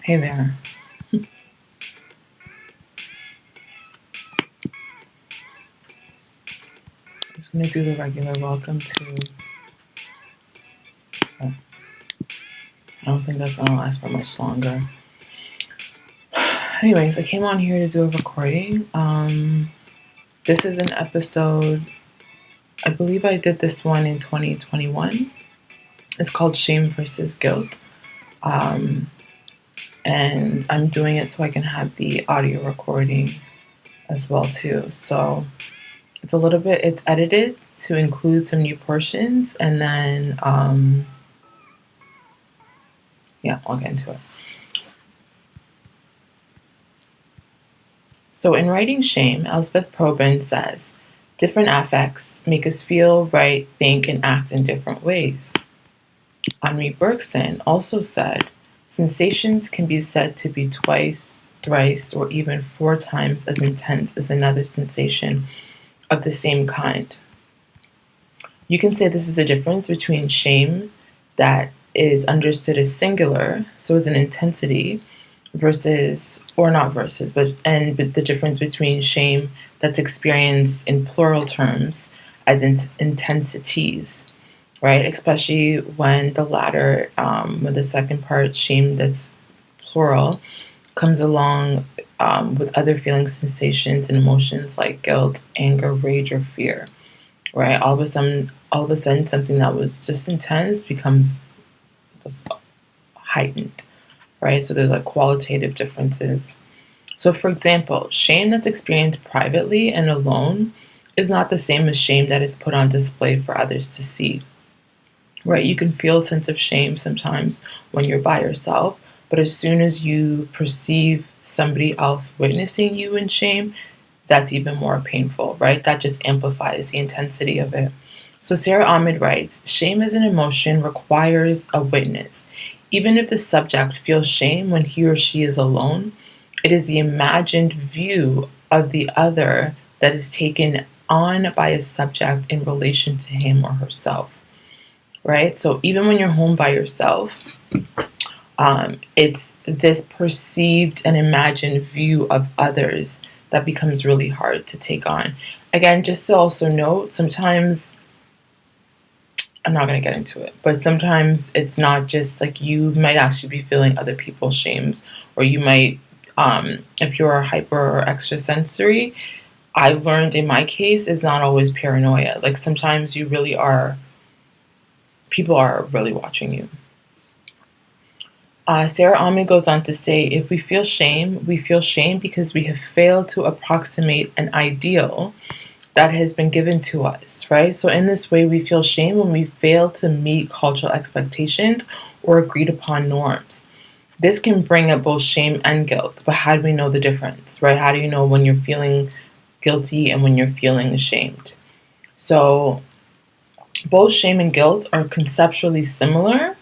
Hey there. I'm just going to do the regular welcome to. Oh, I don't think that's going to last for much longer. Anyways, I came on here to do a recording. This is an episode, I believe I did this one in 2021. It's called Shame versus Guilt. And I'm doing it so I can have the audio recording as well too. So it's edited to include some new portions, and then I'll get into it. So in writing Shame, Elspeth Probyn says, different affects make us feel, write, think, and act in different ways. Henri Bergson also said, sensations can be said to be twice, thrice, or even 4 times as intense as another sensation of the same kind. You can say this is a difference between shame that is understood as singular, so as an intensity, but the difference between shame that's experienced in plural terms as intensities, right? Especially when the latter, when the second part, shame that's plural, comes along with other feelings, sensations, and emotions like guilt, anger, rage, or fear, right? All of a sudden, something that was just intense becomes just heightened. Right? So there's like qualitative differences. So for example, shame that's experienced privately and alone is not the same as shame that is put on display for others to see. Right? You can feel a sense of shame sometimes when you're by yourself, but as soon as you perceive somebody else witnessing you in shame, that's even more painful, right? That just amplifies the intensity of it. So Sarah Ahmed writes, shame as an emotion requires a witness. Even if the subject feels shame when he or she is alone, it is the imagined view of the other that is taken on by a subject in relation to him or herself, right? So even when you're home by yourself, it's this perceived and imagined view of others that becomes really hard to take on. Again, just to also note, sometimes I'm not going to get into it, but sometimes it's not just like you might actually be feeling other people's shames, or you might, if you're hyper or extrasensory, I've learned in my case is not always paranoia. Like sometimes people are really watching you. Sarah Ahmed goes on to say, if we feel shame because we have failed to approximate an ideal that has been given to us, right? So in this way, we feel shame when we fail to meet cultural expectations or agreed upon norms. This can bring up both shame and guilt, but how do we know the difference, right? How do you know when you're feeling guilty and when you're feeling ashamed? So both shame and guilt are conceptually similar,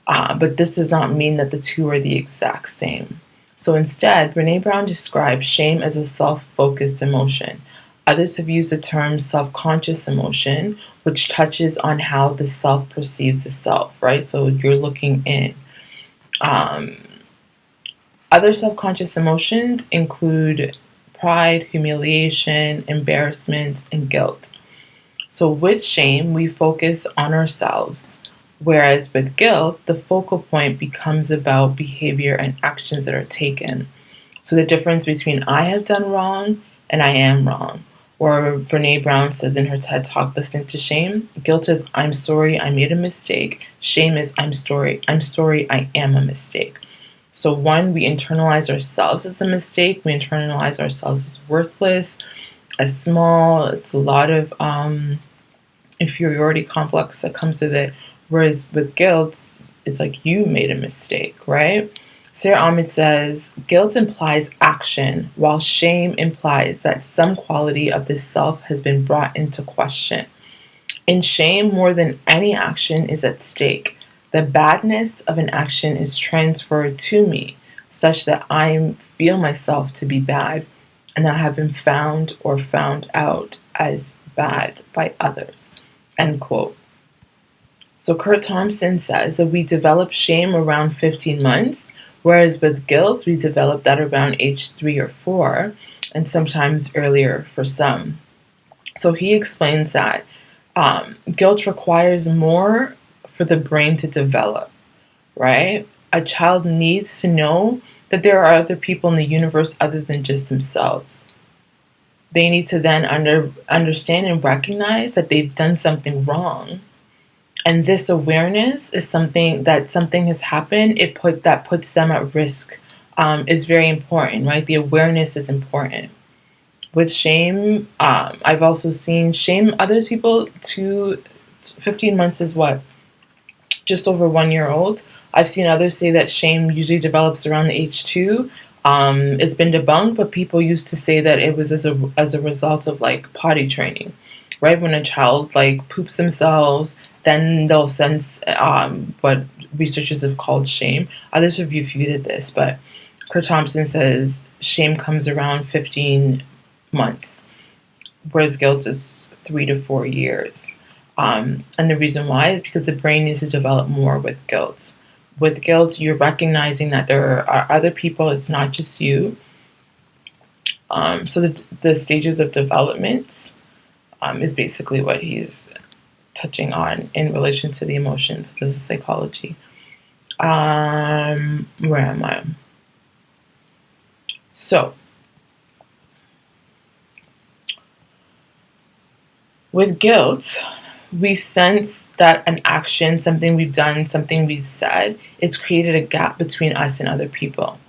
but this does not mean that the two are the exact same. So instead, Brené Brown describes shame as a self-focused emotion. Others have used the term self-conscious emotion, which touches on how the self perceives the self, right? So you're looking in. Other self-conscious emotions include pride, humiliation, embarrassment, and guilt. So with shame, we focus on ourselves, whereas with guilt, the focal point becomes about behavior and actions that are taken. So the difference between I have done wrong and I am wrong. Or Brené Brown says in her TED Talk, Listening to Shame, guilt is I'm sorry, I made a mistake. Shame is I'm sorry, I am a mistake. So one, we internalize ourselves as a mistake. We internalize ourselves as worthless, as small. It's a lot of inferiority complex that comes with it. Whereas with guilt, it's like you made a mistake, right? Sarah Ahmed says, guilt implies action, while shame implies that some quality of the self has been brought into question. In shame, more than any action is at stake. The badness of an action is transferred to me, such that I feel myself to be bad, and I have been found or found out as bad by others. End quote. So Kurt Thompson says that we develop shame around 15 months, Whereas with guilt, we develop that around age 3 or 4, and sometimes earlier for some. So he explains that guilt requires more for the brain to develop, right? A child needs to know that there are other people in the universe other than just themselves. They need to then understand and recognize that they've done something wrong. And this awareness is something that something has happened. That puts them at risk. Is very important, right? The awareness is important. With shame, I've also seen shame others people to 15 months is what? Just over 1 year old. I've seen others say that shame usually develops around the age 2. It's been debunked, but people used to say that it was as a result of like potty training, right? When a child like poops themselves, then they'll sense what researchers have called shame. Others have refuted this, but Kurt Thompson says shame comes around 15 months, whereas guilt is 3 to 4 years. And the reason why is because the brain needs to develop more with guilt. With guilt, you're recognizing that there are other people, it's not just you. So the stages of development is basically what he's touching on in relation to the emotions. This is psychology. Where am I? So, with guilt, we sense that an action, something we've done, something we've said, it's created a gap between us and other people,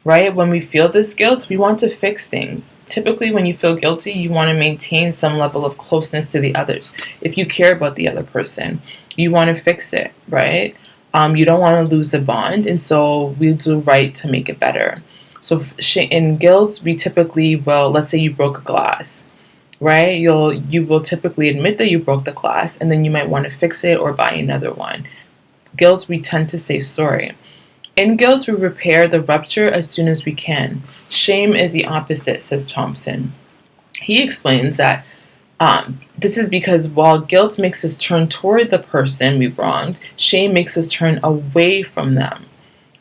right? When we feel this guilt, we want to fix things. Typically, when you feel guilty, you want to maintain some level of closeness to the others. If you care about the other person, you want to fix it, right? You don't want to lose a bond, and so we'll do right to make it better. So in guilt, we typically will, let's say you broke a glass, right? You will typically admit that you broke the glass, and then you might want to fix it or buy another one. Guilt, we tend to say sorry. In guilt, we repair the rupture as soon as we can. Shame is the opposite, says Thompson. He explains that this is because while guilt makes us turn toward the person we've wronged, shame makes us turn away from them,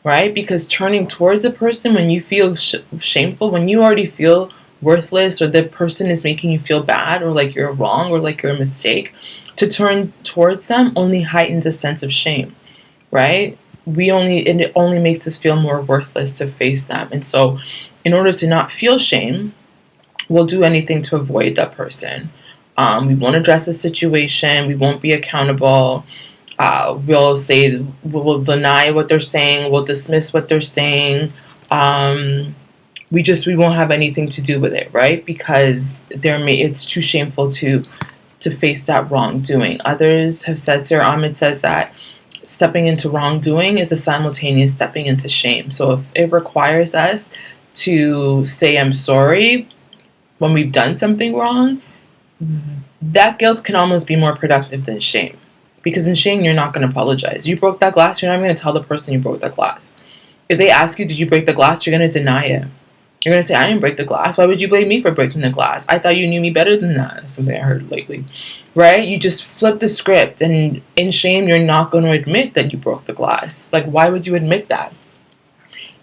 right? Because turning towards a person when you feel shameful, when you already feel worthless, or the person is making you feel bad, or like you're wrong, or like you're a mistake, to turn towards them only heightens a sense of shame, right? It only makes us feel more worthless to face them. And so in order to not feel shame, we'll do anything to avoid that person. We won't address the situation. We won't be accountable. We'll deny what they're saying. We'll dismiss what they're saying. We won't have anything to do with it, right? Because it's too shameful to face that wrongdoing. Others have said, Sarah Ahmed says that stepping into wrongdoing is a simultaneous stepping into shame. So if it requires us to say I'm sorry when we've done something wrong, that guilt can almost be more productive than shame. Because in shame, you're not going to apologize. You broke that glass, you're not going to tell the person you broke that glass. If they ask you, did you break the glass, you're going to deny it. You're going to say, I didn't break the glass. Why would you blame me for breaking the glass? I thought you knew me better than that. That's something I heard lately. Right? You just flip the script, and in shame, you're not going to admit that you broke the glass. Like, why would you admit that?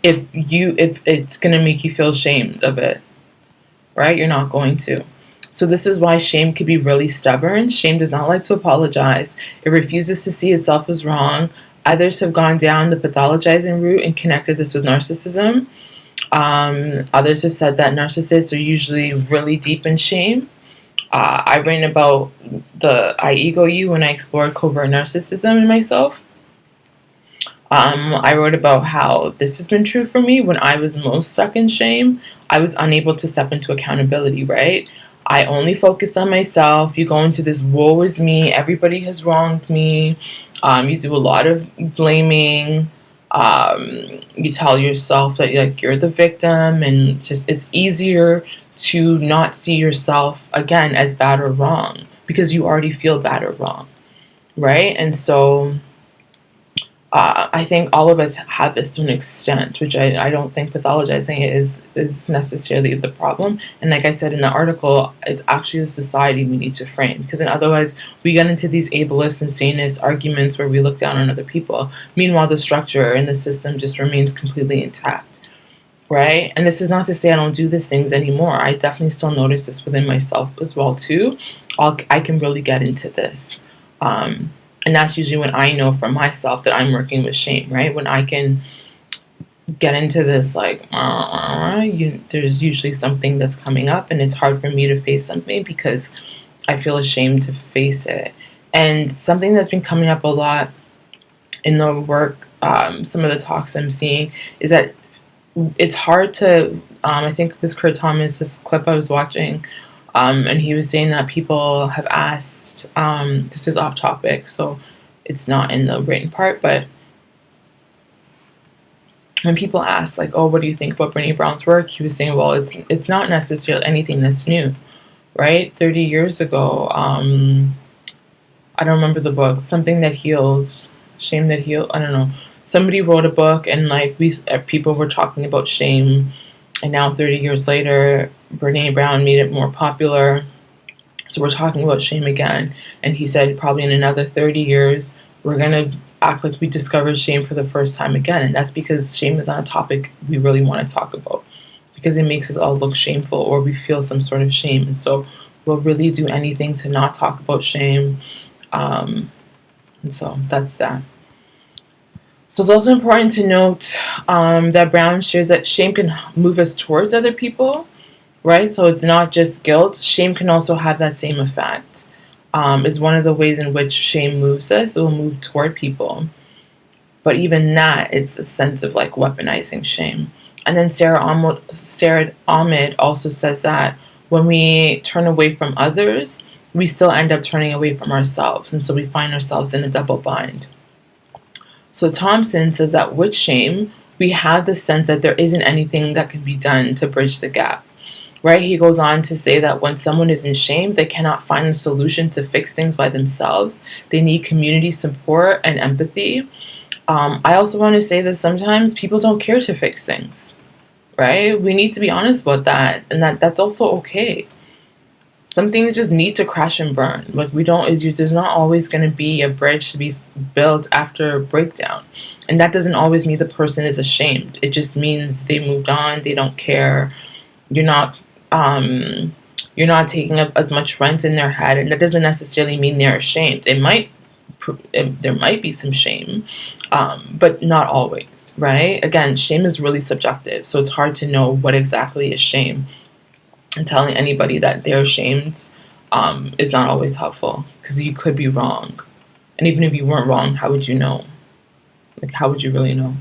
If it's going to make you feel ashamed of it, right? You're not going to. So this is why shame can be really stubborn. Shame does not like to apologize. It refuses to see itself as wrong. Others have gone down the pathologizing route and connected this with narcissism. Others have said that narcissists are usually really deep in shame. I've written about the I ego you when I explored covert narcissism in myself. I wrote about how this has been true for me when I was most stuck in shame. I was unable to step into accountability, right? I only focused on myself. You go into this woe is me, everybody has wronged me. You do a lot of blaming. You tell yourself that you're the victim, and just it's easier to not see yourself again as bad or wrong because you already feel bad or wrong, right? And so I think all of us have this to an extent, which I don't think pathologizing it is necessarily the problem. And like I said in the article, it's actually a society we need to frame, because then otherwise we get into these ableist and sanist arguments where we look down on other people. Meanwhile, the structure and the system just remains completely intact, right? And this is not to say I don't do these things anymore. I definitely still notice this within myself as well too. I can really get into this. And that's usually when I know from myself that I'm working with shame, right? When I can get into this, like, there's usually something that's coming up, and it's hard for me to face something because I feel ashamed to face it. And something that's been coming up a lot in the work, some of the talks I'm seeing, is that it's hard to, I think it was Kurt Thomas' clip I was watching, and he was saying that people have asked, this is off topic, so it's not in the written part, but when people ask, like, oh, what do you think about Brene Brown's work? He was saying, well, it's not necessarily anything that's new, right? 30 years ago, I don't remember the book, Something That Heals, Shame That Heals, I don't know. Somebody wrote a book, and like people were talking about shame, and now 30 years later, Brene Brown made it more popular. So we're talking about shame again. And he said probably in another 30 years, we're going to act like we discovered shame for the first time again. And that's because shame is not a topic we really want to talk about, because it makes us all look shameful, or we feel some sort of shame. And so we'll really do anything to not talk about shame. And so that's that. So it's also important to note that Brown shares that shame can move us towards other people, right? So it's not just guilt. Shame can also have that same effect. It's one of the ways in which shame moves us. It will move toward people. But even that, it's a sense of like weaponizing shame. And then Sarah Ahmed also says that when we turn away from others, we still end up turning away from ourselves. And so we find ourselves in a double bind. So Thompson says that with shame, we have the sense that there isn't anything that can be done to bridge the gap, right? He goes on to say that when someone is in shame, they cannot find a solution to fix things by themselves. They need community support and empathy. I also want to say that sometimes people don't care to fix things, right? We need to be honest about that, and that's also okay. Some things just need to crash and burn. Like there's not always going to be a bridge to be built after a breakdown. And that doesn't always mean the person is ashamed. It just means they moved on, they don't care. You're not taking up as much rent in their head, and that doesn't necessarily mean they're ashamed. There might be some shame, but not always, right? Again, shame is really subjective, so it's hard to know what exactly is shame. And telling anybody that they're ashamed is not always helpful, because you could be wrong. And even if you weren't wrong, how would you know? Like, how would you really know?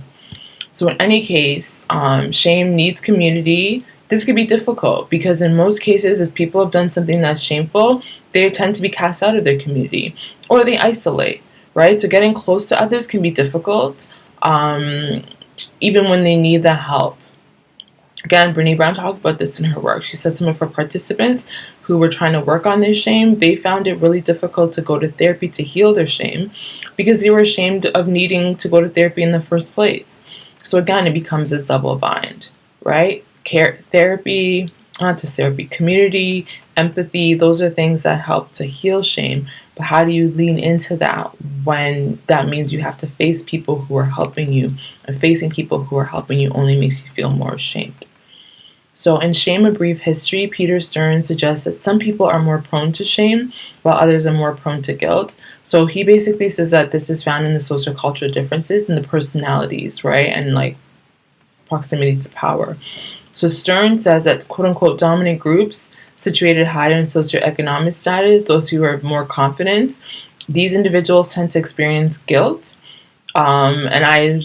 So in any case, shame needs community. This could be difficult because in most cases, if people have done something that's shameful, they tend to be cast out of their community, or they isolate, right? So getting close to others can be difficult, even when they need the help. Again, Brene Brown talked about this in her work. She said some of her participants who were trying to work on their shame, they found it really difficult to go to therapy to heal their shame because they were ashamed of needing to go to therapy in the first place. So again, it becomes a double bind, right? Community, empathy, those are things that help to heal shame. But how do you lean into that when that means you have to face people who are helping you, and facing people who are helping you only makes you feel more ashamed? So in Shame, A Brief History, Peter Stern suggests that some people are more prone to shame while others are more prone to guilt. So he basically says that this is found in the sociocultural differences in the personalities, right? And like proximity to power. So Stern says that quote-unquote dominant groups situated higher in socioeconomic status, those who are more confident, these individuals tend to experience guilt. And I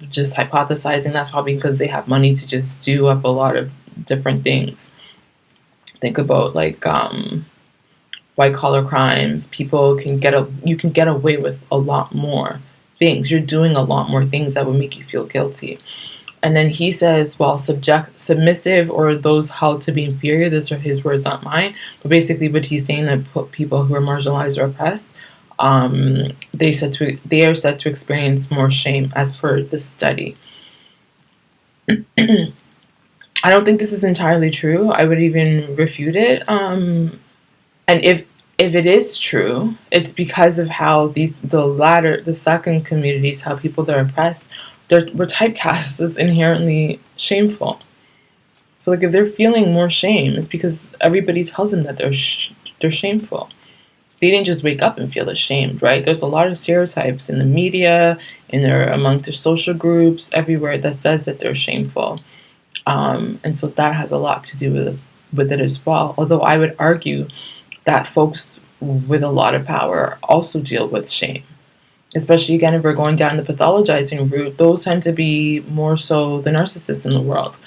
just hypothesizing that's probably because they have money to just do up a lot of different things. Think about like white collar crimes. You can get away with a lot more things. You're doing a lot more things that would make you feel guilty. And then he says, well, submissive or those held to be inferior, these are his words, not mine, but basically what he's saying, that people who are marginalized or oppressed, they are said to experience more shame as per this study. I don't think this is entirely true. I would even refute it. And if it is true, it's because of how the second communities, how people that are oppressed, were typecast as inherently shameful. So like if they're feeling more shame, it's because everybody tells them that they're shameful. They didn't just wake up and feel ashamed, right? There's a lot of stereotypes in the media, among their social groups, everywhere that says that they're shameful. And so that has a lot to do with it as well. Although I would argue that folks with a lot of power also deal with shame. Especially, again, if we're going down the pathologizing route, those tend to be more so the narcissists in the world.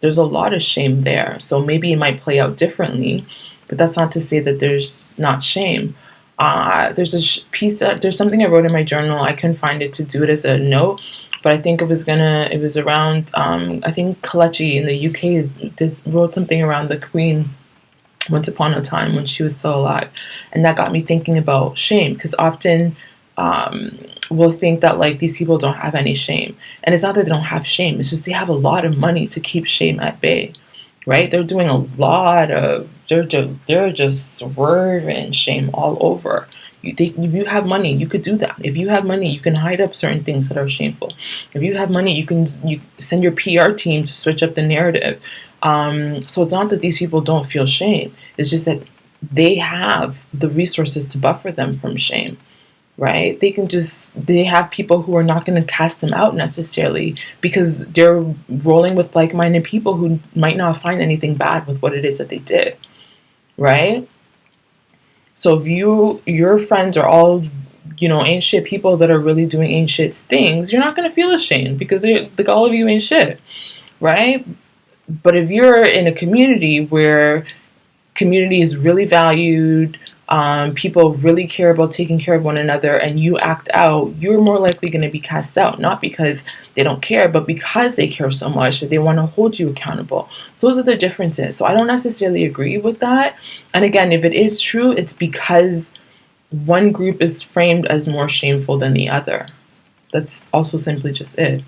There's a lot of shame there. So maybe it might play out differently, but that's not to say that there's not shame. There's there's something I wrote in my journal. I couldn't find it to do it as a note, but I think it was around, I think Kalechi in the UK wrote something around the Queen once upon a time when she was still alive. And that got me thinking about shame, because often we'll think that like these people don't have any shame. And it's not that they don't have shame, it's just they have a lot of money to keep shame at bay, right? They're doing a lot of, they're just swerving shame all over. If you have money, you could do that. If you have money, you can hide up certain things that are shameful. If you have money, you send your PR team to switch up the narrative. So it's not that these people don't feel shame. It's just that they have the resources to buffer them from shame, right? They have people who are not going to cast them out necessarily because they're rolling with like-minded people who might not find anything bad with what it is that they did, right? So if your friends are all, ain't shit people that are really doing ain't shit things, you're not going to feel ashamed because like all of you ain't shit, right? But if you're in a community where community is really valued, people really care about taking care of one another, and you act out, you're more likely going to be cast out, not because they don't care, but because they care so much that they want to hold you accountable. Those are the differences. So I don't necessarily agree with that. And again, if it is true, it's because one group is framed as more shameful than the other. That's also simply just it.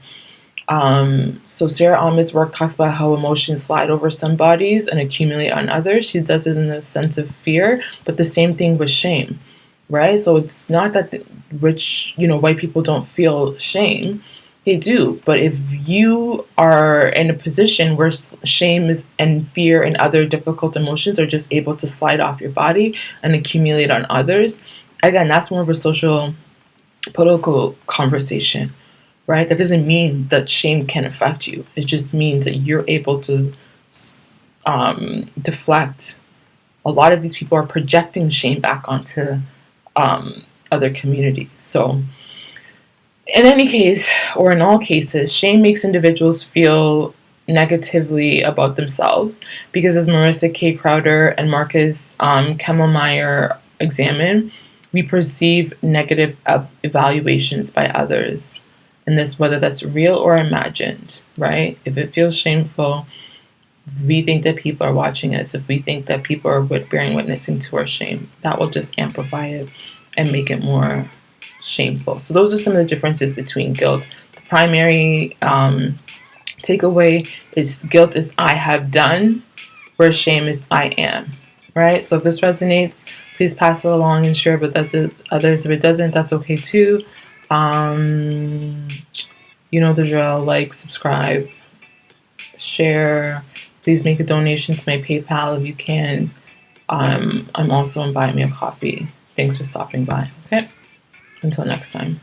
So Sarah Ahmed's work talks about how emotions slide over some bodies and accumulate on others. She does it in the sense of fear, but the same thing with shame, right? So it's not that the rich, white people don't feel shame. They do. But if you are in a position where shame and fear and other difficult emotions are just able to slide off your body and accumulate on others, again, that's more of a social, political conversation. Right? That doesn't mean that shame can affect you. It just means that you're able to deflect. A lot of these people are projecting shame back onto other communities. So, in any case, or in all cases, shame makes individuals feel negatively about themselves because, as Marissa K. Crowder and Marcus Kemmelmeyer examine, we perceive negative evaluations by others. And this, whether that's real or imagined, right? If it feels shameful, we think that people are watching us. If we think that people are bearing witnessing to our shame, that will just amplify it and make it more shameful. So those are some of the differences between guilt. The primary takeaway is guilt is I have done, where shame is I am, right? So if this resonates, please pass it along and share it with others. If it doesn't, that's okay too. You know the drill. Like, subscribe, share. Please make a donation to my PayPal if you can. I'm also on Buy Me a Coffee. Thanks for stopping by. Okay, until next time.